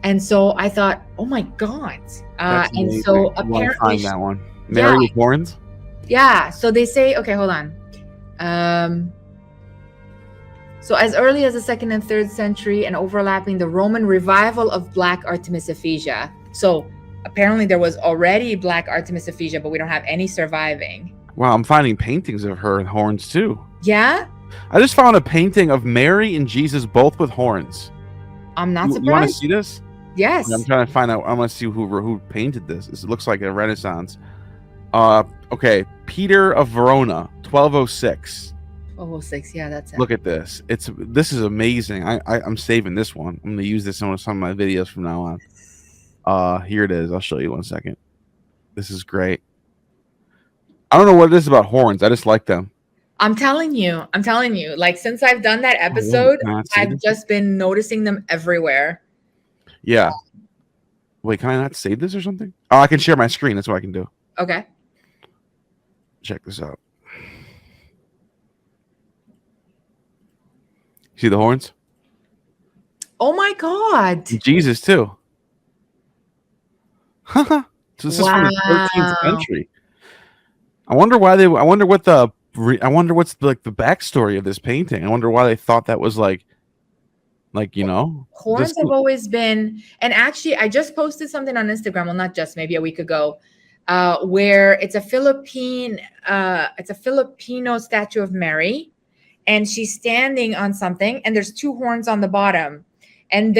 And so I thought, oh my God. That's And amazing. so I want to apparently, find that one. Mary with horns? yeah. So they say, okay, hold on. So as early as the 2nd and 3rd century and overlapping the Roman revival of Black Artemis Ephesia. So apparently there was already Black Artemis Ephesia, but we don't have any surviving. Wow, I'm finding paintings of her with horns too. Yeah? I just found a painting of Mary and Jesus both with horns. I'm not surprised. You want to see this? Yes. I'm trying to find out. I want to see who painted this. It looks like a Renaissance. Okay, Peter of Verona, 1206. 1206, yeah, that's it. Look at this. This is amazing. I'm saving this one. I'm gonna use this on some of my videos from now on. Here it is. I'll show you 1 second. This is great. I don't know what it is about horns. I just like them. I'm telling you. Like, since I've done that episode, I've just been noticing them everywhere. Yeah. Wait, can I not save this or something? Oh, I can share my screen. That's what I can do. Okay. Check this out. See the horns? Oh my God. Jesus too. So this is from the 13th century. I wonder why they. I wonder what's the backstory of this painting. I wonder why they thought that was like horns have always been. And actually, I just posted something on Instagram. Well, not just, maybe a week ago, where it's a Filipino statue of Mary, and she's standing on something, and there's 2 horns on the bottom. And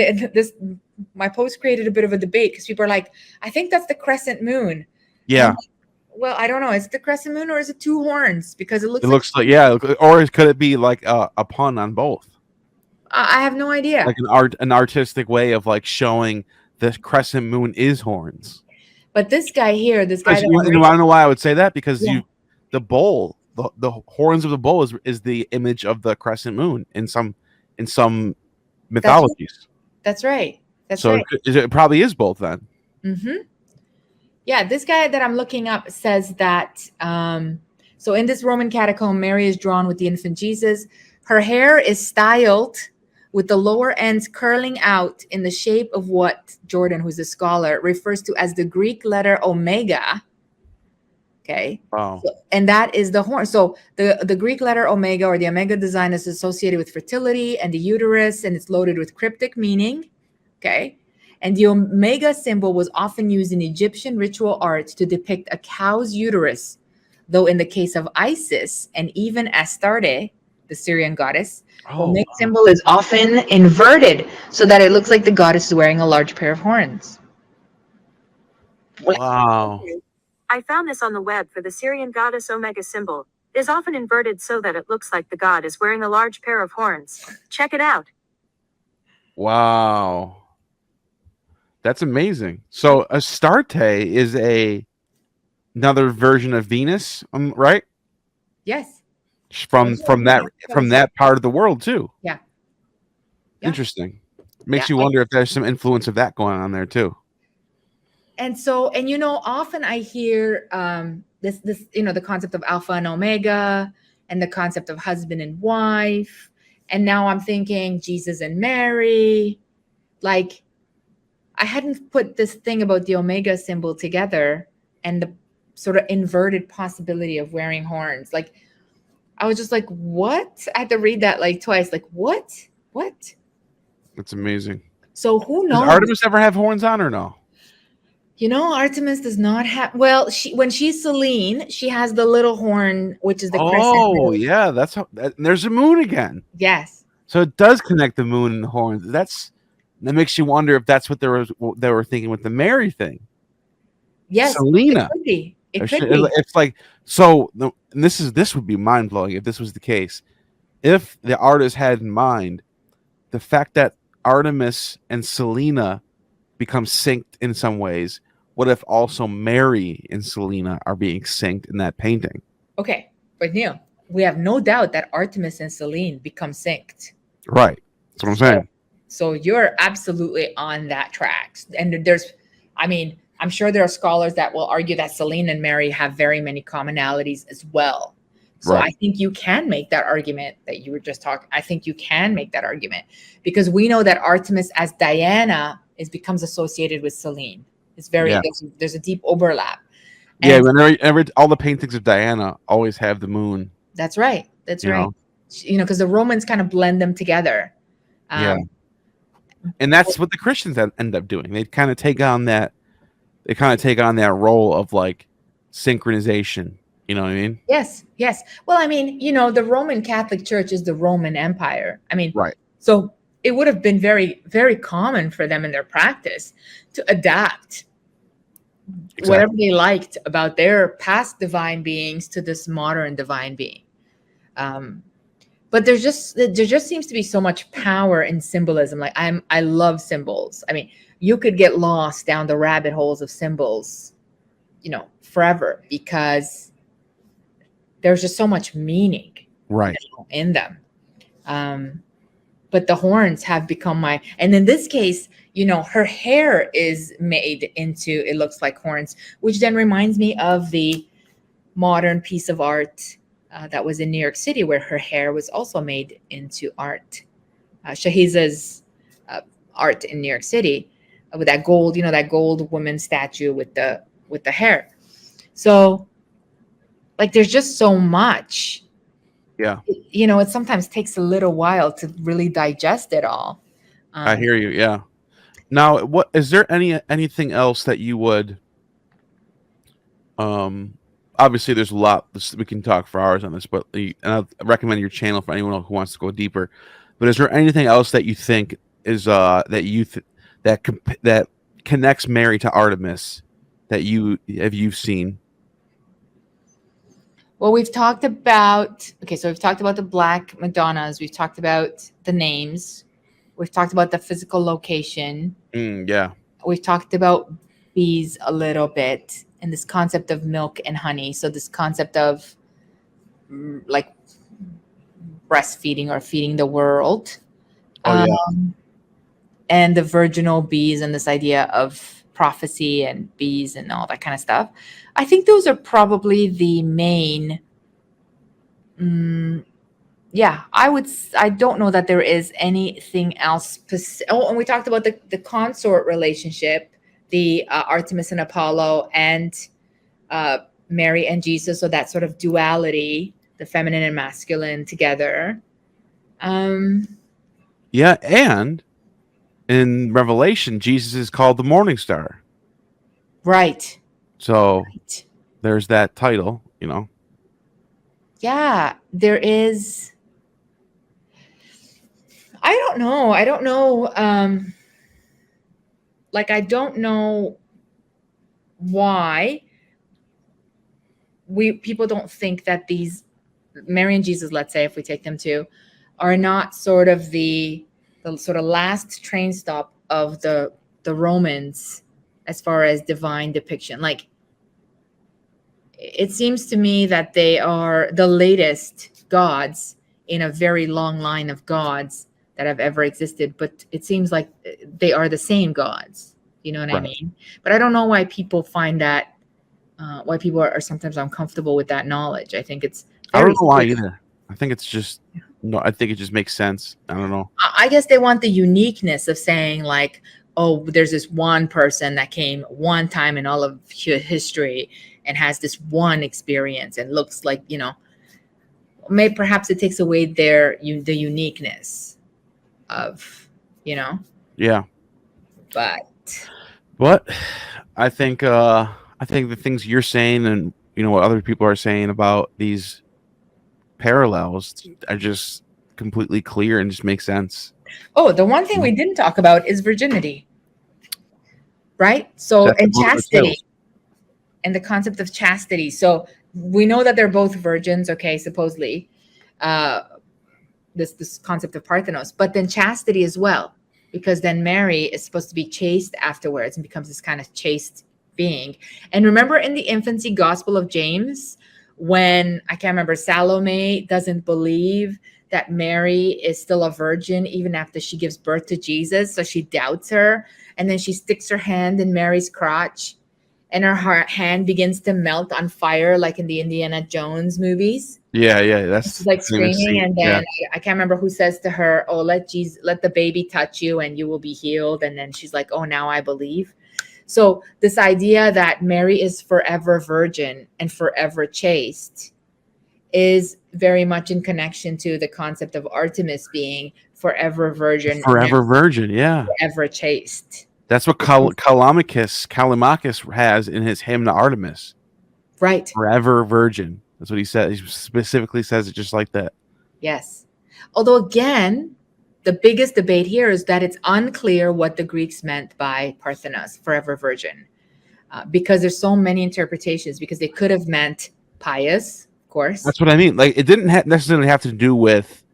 my post created a bit of a debate because people are like, I think that's the crescent moon. Yeah. Well, I don't know. Is it the crescent moon or is it 2 horns? Because it looks like yeah. Or could it be like a pun on both? I have no idea. Like an artistic way of like showing the crescent moon is horns. But this guy here, I don't know why I would say that, because the bowl, the horns of the bowl is the image of the crescent moon in some mythologies. That's right. It probably is both then. Mm-hmm. Yeah, this guy that I'm looking up says that. So in this Roman catacomb, Mary is drawn with the infant Jesus. Her hair is styled with the lower ends curling out in the shape of what Jordan, who's a scholar, refers to as the Greek letter omega. Okay. Wow. And that is the horn. So the Greek letter omega, or the omega design, is associated with fertility and the uterus, and it's loaded with cryptic meaning. Okay. And the omega symbol was often used in Egyptian ritual art to depict a cow's uterus, though in the case of Isis and even Astarte, the Syrian goddess, the omega symbol is often inverted so that it looks like the goddess is wearing a large pair of horns. Wow. I found this on the web. For the Syrian goddess, omega symbol is often inverted so that it looks like the god is wearing a large pair of horns. Check it out. Wow. That's amazing. So Astarte is another version of Venus, right? Yes. From that part of the world too. Yeah. Interesting. Makes you wonder if there's some influence of that going on there too. And so, often I hear this, the concept of alpha and omega, and the concept of husband and wife. And now I'm thinking Jesus and Mary. Like, I hadn't put this thing about the omega symbol together and the sort of inverted possibility of wearing horns. Like, I was just like, what? I had to read that like twice. Like, what? That's amazing. So who knows? Does Artemis ever have horns on or no? Artemis does not have. Well, when she's Selene, she has the little horn, which is the crescent moon. Oh, yeah, that's how. There's a moon again. Yes. So it does connect the moon and the horns. That makes you wonder if that's what they were thinking with the Mary thing. Yes, Selena. It could be. It's like so. And this would be mind blowing if this was the case. If the artist had in mind the fact that Artemis and Selena become synced in some ways, what if also Mary and Selena are being synced in that painting? Okay, but Neil, we have no doubt that Artemis and Selene become synced. Right. That's what I'm saying. So you're absolutely on that track. And I'm sure there are scholars that will argue that Selene and Mary have very many commonalities as well. So right. I think you can make that argument that you were just talking. I think you can make that argument because we know that Artemis as Diana becomes associated with Selene. It's very Yeah. there's a deep overlap. Yeah, And whenever all the paintings of Diana always have the moon. that's right. That's You right. know? Because the Romans kind of blend them together. Yeah. And that's what the Christians end up doing. They kind of take on that. They kind of take on that role of like synchronization. You know what I mean? Yes, yes. Well, I mean, the Roman Catholic Church is the Roman Empire. I mean, Right. so it would have been very, very common for them in their practice to adapt whatever they liked about their past divine beings to this modern divine being. But there just seems to be so much power in symbolism. Like I love symbols. I mean, you could get lost down the rabbit holes of symbols, forever, because there's just so much meaning Right. in them. But the horns have become and in this case, her hair is made into, it looks like horns, which then reminds me of the modern piece of art that was in New York City, where her hair was also made into art. Shahiza's art in New York City, with that gold, that gold woman statue with the hair. So, like, there's just so much. Yeah. It sometimes takes a little while to really digest it all. I hear you. Yeah. Now, what is there anything else that you would? Obviously, there's a lot. We can talk for hours on this, but and I recommend your channel for anyone who wants to go deeper. But is there anything else that you think is that connects Mary to Artemis that you've seen? Well, we've talked about the Black Madonnas. We've talked about the names. We've talked about the physical location. Yeah. We've talked about bees a little bit, and this concept of milk and honey. So this concept of like breastfeeding or feeding the world. Oh, yeah. And the virginal bees, and this idea of prophecy and bees and all that kind of stuff. I think those are probably the main. I don't know that there is anything else. And we talked about the consort relationship, the Artemis and Apollo, and Mary and Jesus. So that sort of duality, the feminine and masculine together. Yeah, and in Revelation, Jesus is called the Morning Star. Right. So there's that title, Yeah, there is. I don't know. I don't know why people don't think that these Mary and Jesus, let's say, if we take them to, are not sort of the sort of last train stop of the Romans as far as divine depiction. Like, it seems to me that they are the latest gods in a very long line of gods that have ever existed, but it seems like they are the same gods. You know what I mean? But I don't know why people find that, why people are sometimes uncomfortable with that knowledge. I think it's I don't know why either. I think it's just, I think it just makes sense. I don't know. I guess they want the uniqueness of saying, like, oh, there's this one person that came one time in all of history and has this one experience and looks like, perhaps it takes away the uniqueness of, Yeah. But I think the things you're saying and what other people are saying about these parallels are just completely clear and just make sense. Oh, the one thing we didn't talk about is virginity, right? So, and chastity, and the concept of chastity. So we know that they're both virgins, okay, supposedly, this concept of Parthenos, but then chastity as well, because then Mary is supposed to be chaste afterwards and becomes this kind of chaste being. And remember in the infancy gospel of James, when, I can't remember, Salome doesn't believe that Mary is still a virgin even after she gives birth to Jesus, so she doubts her, and then she sticks her hand in Mary's crotch, and her hand begins to melt on fire, like in the Indiana Jones movies. Yeah, She's that's like I didn't even screaming, see. and Yeah, then I can't remember who says to her, "Oh, let the baby touch you, and you will be healed." And then she's like, "Oh, now I believe." So this idea that Mary is forever virgin and forever chaste is very much in connection to the concept of Artemis being forever virgin and then forever virgin. Yeah, forever chaste. that's what Callimachus has in his hymn to Artemis. Right. Forever virgin. That's what he said. He specifically says it just like that. Yes. Although again, the biggest debate here is that it's unclear what the Greeks meant by Parthenos, forever virgin, because there's so many interpretations. Because they could have meant pious, of course. That's what I mean. Like, it didn't necessarily have to do with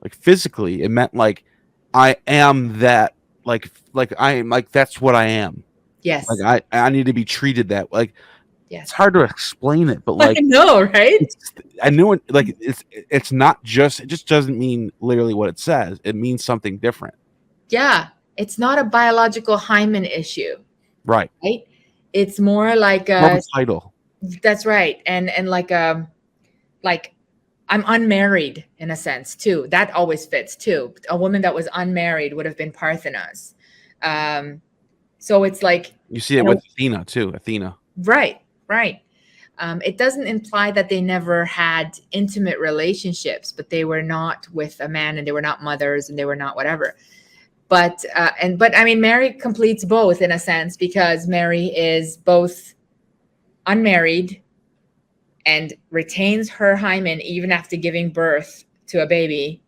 like physically. It meant like I am that. Like I am like that's what I am. Yes. Like I need to be treated that. Like, yes. It's hard to explain it, but like I know, right? I knew it. Like it's not just. It just doesn't mean literally what it says. It means something different. Yeah, it's not a biological hymen issue, Right. right? It's more like More of a title. That's right, and like I'm unmarried in a sense too. That always fits too. A woman that was unmarried would have been Parthenos. So it's like You see it with Athena too. Athena. Right. It doesn't imply that they never had intimate relationships, but they were not with a man, and they were not mothers, and they were not whatever. But I mean, Mary completes both in a sense, because Mary is both unmarried and retains her hymen even after giving birth to a baby,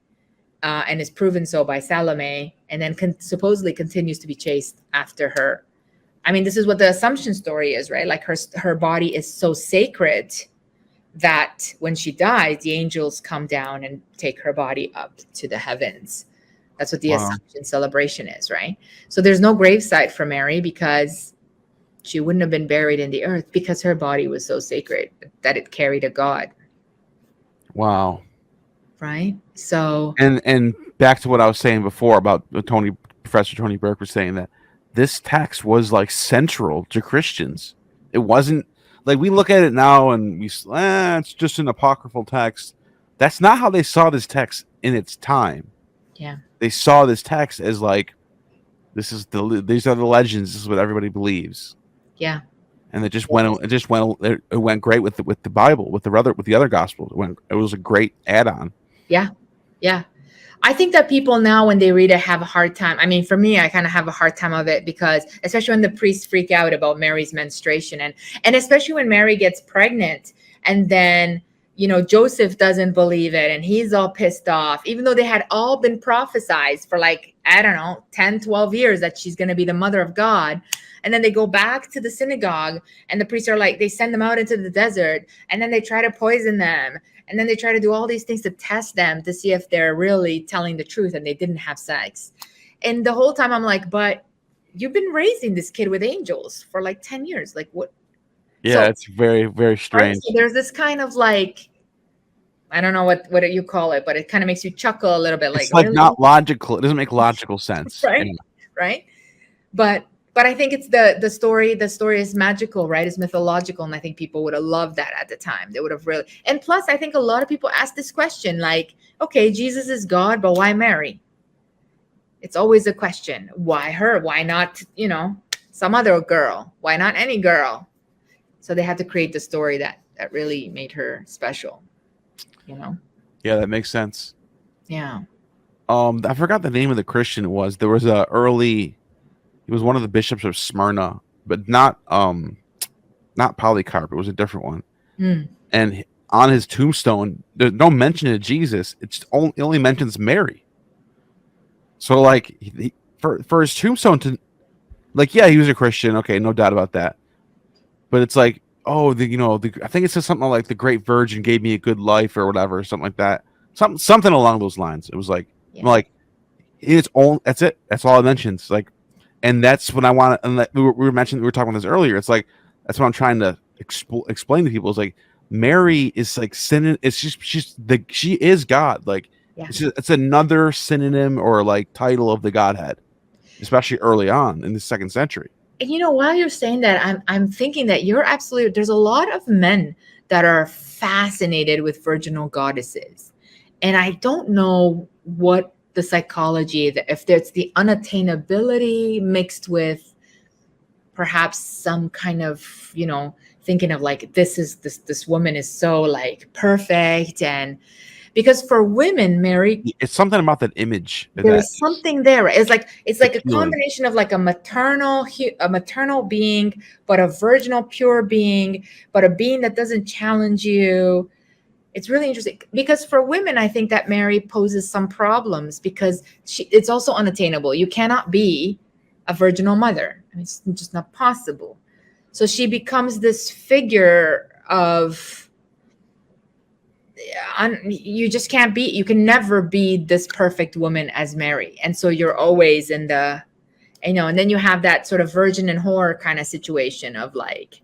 and is proven so by Salome, and then supposedly continues to be chaste after her. I mean, this is what the Assumption story is, right? Like her body is so sacred that when she dies, the angels come down and take her body up to the heavens. That's what the Assumption celebration is, right? So there's no gravesite for Mary, because she wouldn't have been buried in the earth, because her body was so sacred that it carried a God. Wow. Right? So and back to what I was saying before about Professor Tony Burke was saying that this text was like central to Christians. It wasn't like we look at it now and it's just an apocryphal text. That's not how they saw this text in its time. Yeah. They saw this text as like these are the legends. This is what everybody believes. Yeah. And it went great with the Bible, with the other gospels. It was a great add-on. Yeah. I think that people now, when they read it, have a hard time. I mean, for me, I kind of have a hard time of it, because especially when the priests freak out about Mary's menstruation, and especially when Mary gets pregnant, and then, Joseph doesn't believe it, and he's all pissed off, even though they had all been prophesied for like, I don't know, 10, 12 years that she's going to be the mother of God. And then they go back to the synagogue, and the priests are like, they send them out into the desert, and then they try to poison them. And then they try to do all these things to test them to see if they're really telling the truth, and they didn't have sex. And the whole time I'm like, but you've been raising this kid with angels for like 10 years. Like what? Yeah, So, it's very, very strange. Right? So there's this kind of like, I don't know what you call it, but it kind of makes you chuckle a little bit. It's like really? Not logical. It doesn't make logical sense. Right. Yeah. Right. But I think it's the story. The story is magical, right? It's mythological. And I think people would have loved that at the time. They would have really. And plus, I think a lot of people ask this question, like, okay, Jesus is God, but why Mary? It's always a question. Why her? Why not, some other girl? Why not any girl? So they had to create the story that really made her special, Yeah, that makes sense. Yeah. I forgot the name of the Christian it was. There was he was one of the bishops of Smyrna, but not Polycarp. It was a different one. Mm. And on his tombstone, there's no mention of Jesus. It only mentions Mary. So like for his tombstone he was a Christian. Okay, no doubt about that. But it's like, I think it says something like the great virgin gave me a good life or whatever, something like that. Something along those lines. It was like, it's own. That's it. That's all it mentions. Like, and that's what I want to. And we were talking about this earlier. It's like that's what I'm trying to explain to people. Is like Mary is like she is God. Like it's another synonym or like title of the Godhead, especially early on in the 2nd century. And while you're saying that, I'm thinking that you're absolutely, there's a lot of men that are fascinated with virginal goddesses. And I don't know what the psychology, if there's the unattainability mixed with perhaps some kind of, thinking of like, this woman is so like perfect. And because for women, Mary, It's something about that image. there's something there, right? It's like a appealing. combination of like a maternal being, but a virginal pure being, but a being that doesn't challenge you. It's really interesting because for women, I think that Mary poses some problems because it's also unattainable. You cannot be a virginal mother. I mean, it's just not possible. So she becomes this figure of, you can never be this perfect woman as Mary. And so you're always in the, and then you have that sort of virgin and whore kind of situation of like,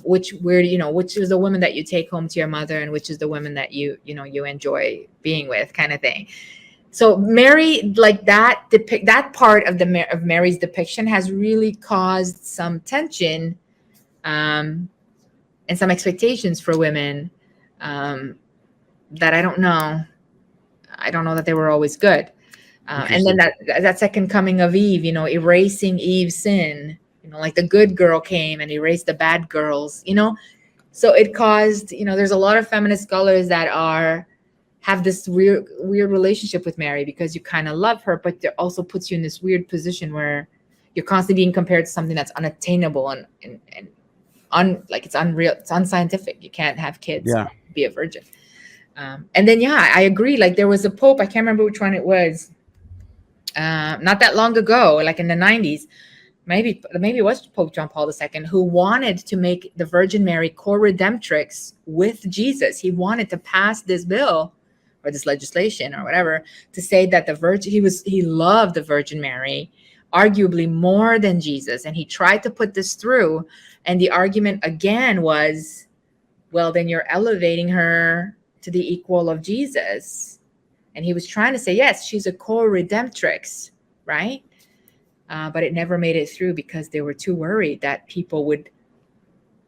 which is the woman that you take home to your mother and which is the woman that you enjoy being with, kind of thing. So Mary, like that part of Mary's depiction has really caused some tension, and some expectations for women, that I don't know that they were always good. And then that second coming of Eve, erasing Eve's sin, like the good girl came and erased the bad girls, so it caused, there's a lot of feminist scholars that have this weird relationship with Mary because you kind of love her, but it also puts you in this weird position where you're constantly being compared to something that's unattainable and like it's unreal, it's unscientific. You can't have kids, be a virgin. And then, I agree. Like there was a Pope, I can't remember which one it was, not that long ago, like in the 90s, maybe it was Pope John Paul II, who wanted to make the Virgin Mary co-redemptrix with Jesus. He wanted to pass this bill or this legislation or whatever to say that he loved the Virgin Mary arguably more than Jesus. And he tried to put this through. And the argument again was, well, then you're elevating her to the equal of Jesus. And he was trying to say, yes, she's a co-redemptrix, right? But it never made it through because they were too worried that people would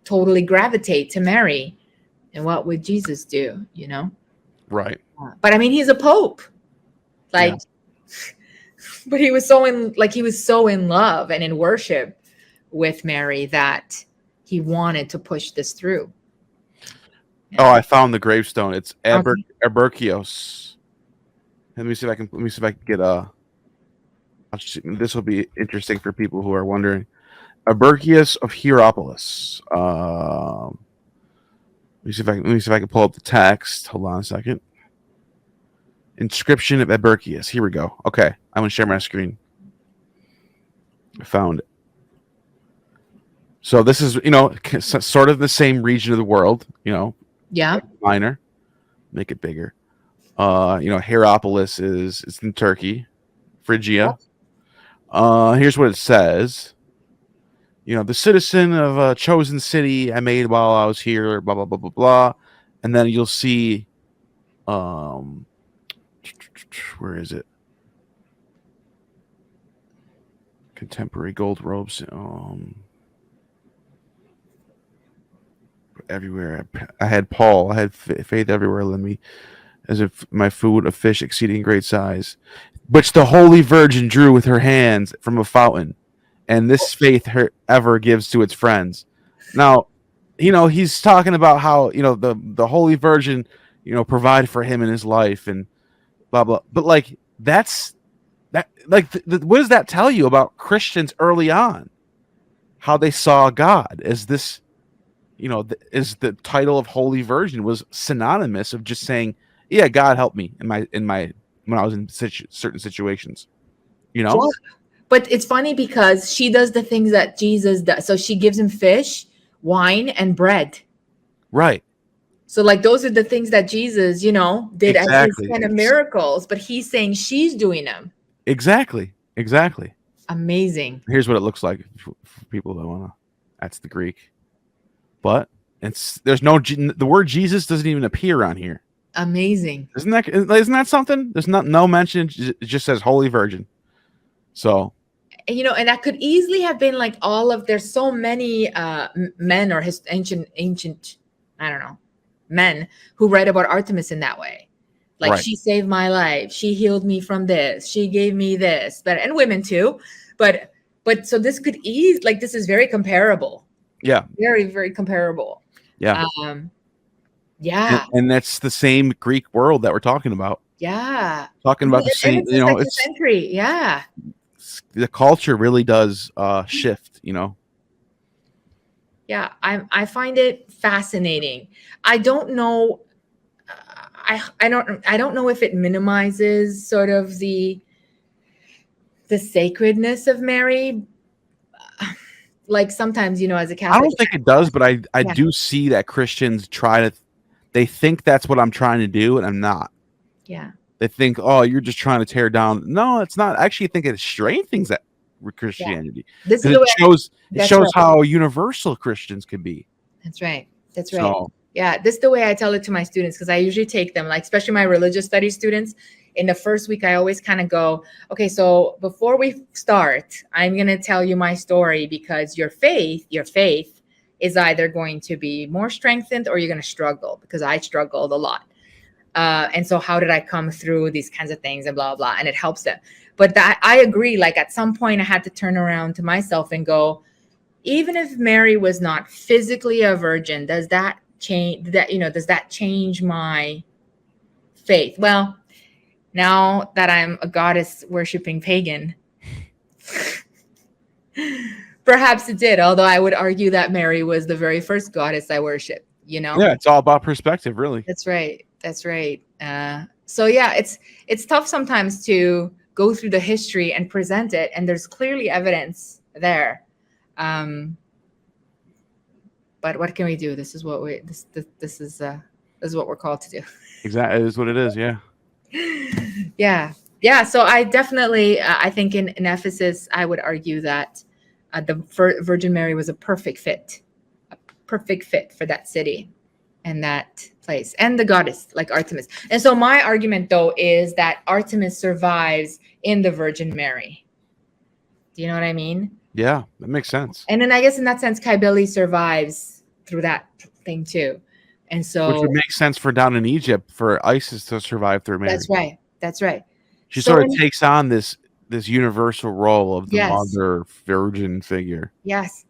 totally gravitate to Mary. And what would Jesus do, Right. But I mean, he's a pope. Like, but he was so in love and in worship with Mary that he wanted to push this through. Oh, I found the gravestone. It's Eberkios. Let me see if I can get this will be interesting for people who are wondering. Eberkios of Hierapolis. Let me see if I can pull up the text. Hold on a second. Inscription of Eberkios. Here we go. Okay, I'm gonna share my screen. I found it. So this is sort of the same region of the world. Minor. Make it bigger. Hierapolis is in Turkey, Phrygia. Here's what it says. The citizen of a chosen city I made while I was here, blah, blah, blah, blah, blah. And then you'll see, where is it? Contemporary gold robes. Everywhere. I had Paul. I had faith everywhere. Let me, as if my food of fish exceeding great size, which the Holy Virgin drew with her hands from a fountain, and this faith her ever gives to its friends. Now, he's talking about how the Holy Virgin, provided for him in his life and blah blah. But like what does that tell you about Christians early on? How they saw God as this, is the title of Holy Virgin was synonymous of just saying, yeah, God helped me in my when I was in certain situations, But it's funny because she does the things that Jesus does. So she gives him fish, wine, and bread. Right. So like those are the things that Jesus, did as his kind of miracles, but he's saying she's doing them. Exactly. Amazing. Here's what it looks like for people that want to. That's the Greek. But the word Jesus doesn't even appear on here. Amazing. Isn't that something? There's no mention. It just says Holy Virgin. So and, and that could easily have been like there's so many men or his ancient, I don't know, men who write about Artemis in that way. Like, Right. she saved my life. She healed me from this. She gave me this, and women too. But so this could this is very comparable. Yeah. Very, very comparable. Yeah. Yeah. And that's the same Greek world that we're talking about. Yeah. Talking about the same, it's century. Yeah. The culture really does shift, Yeah, I find it fascinating. I don't know. I don't know if it minimizes sort of the sacredness of Mary. Like, sometimes, as a Catholic, I don't think it does, but I do see that Christians they think that's what I'm trying to do, and I'm not. Yeah. They think, oh, you're just trying to tear down. No, it's not. I actually think it strengthens that Christianity. Yeah. This is the way it shows how universal Christians can be. That's right. That's right. Yeah, this is the way I tell it to my students, because I usually take them, like, especially my religious studies students. In the first week, I always kind of go, okay, so before we start, I'm going to tell you my story, because your faith is either going to be more strengthened or you're going to struggle, because I struggled a lot. And so how did I come through these kinds of things and blah, blah, and it helps them. But that, I agree, like, at some point I had to turn around to myself and go, even if Mary was not physically a virgin, does that change my faith? Well, now that I'm a goddess worshiping pagan, perhaps it did, although I would argue that Mary was the very first goddess I worship, Yeah, it's all about perspective, really. That's right. So yeah, it's tough sometimes to go through the history and present it, and there's clearly evidence there. But what can we do? This is what this is what we're called to do. Exactly, it is what it is. Yeah. Yeah. So I definitely, I think in Ephesus, I would argue that the Virgin Mary was a perfect fit for that city and that place, and the goddess like Artemis. And so my argument, though, is that Artemis survives in the Virgin Mary. Do you know what I mean? Yeah, that makes sense. And then I guess in that sense, Kybele survives through that thing too. And so, which would make sense for down in Egypt for Isis to survive through Mary. That's right. She sort of takes on this universal role of the mother virgin figure. Yes.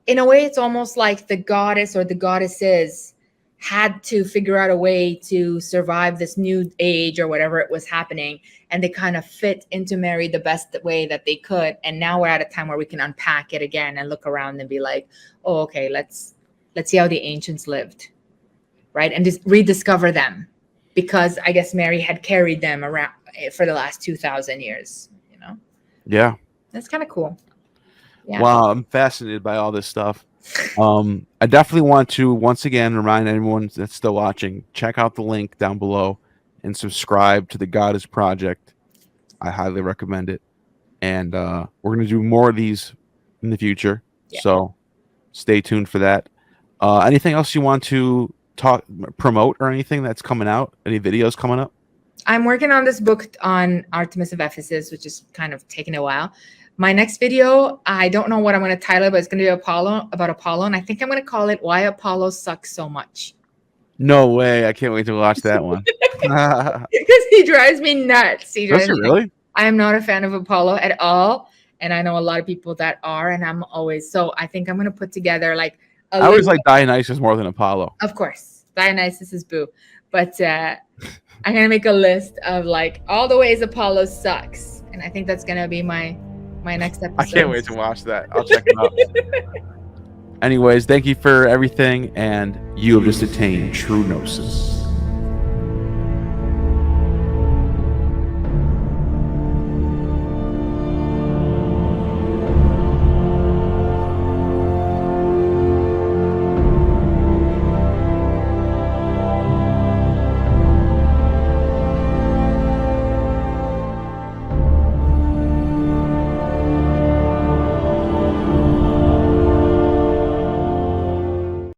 In a way, it's almost like the goddess or the goddesses had to figure out a way to survive this new age or whatever it was happening, and they kind of fit into Mary the best way that they could. And now we're at a time where we can unpack it again and look around and be like, oh, okay, let's see how the ancients lived, right? And just rediscover them, because I guess Mary had carried them around for the last 2,000 years, Yeah. That's kind of cool. Yeah. Wow, I'm fascinated by all this stuff. I definitely want to once again remind anyone that's still watching, check out the link down below and subscribe to the Goddess Project. I highly recommend it. And we're going to do more of these in the future. Yeah. So stay tuned for that. Anything else you want to promote or anything that's coming out? Any videos coming up? I'm working on this book on Artemis of Ephesus, which is kind of taking a while. My next video, I don't know what I'm going to title it, but it's going to be about Apollo. And I think I'm going to call it Why Apollo Sucks So Much. No way. I can't wait to watch that one. Because he drives me nuts. Does it really? I am not a fan of Apollo at all. And I know a lot of people that are. And I'm always, so I think I'm going to put together like I always like Dionysus more than Apollo. Of course. Dionysus is boo. But I'm going to make a list of like all the ways Apollo sucks. And I think that's going to be my next episode. I can't wait to watch that. I'll check it out. Anyways, thank you for everything, and you have just attained true gnosis.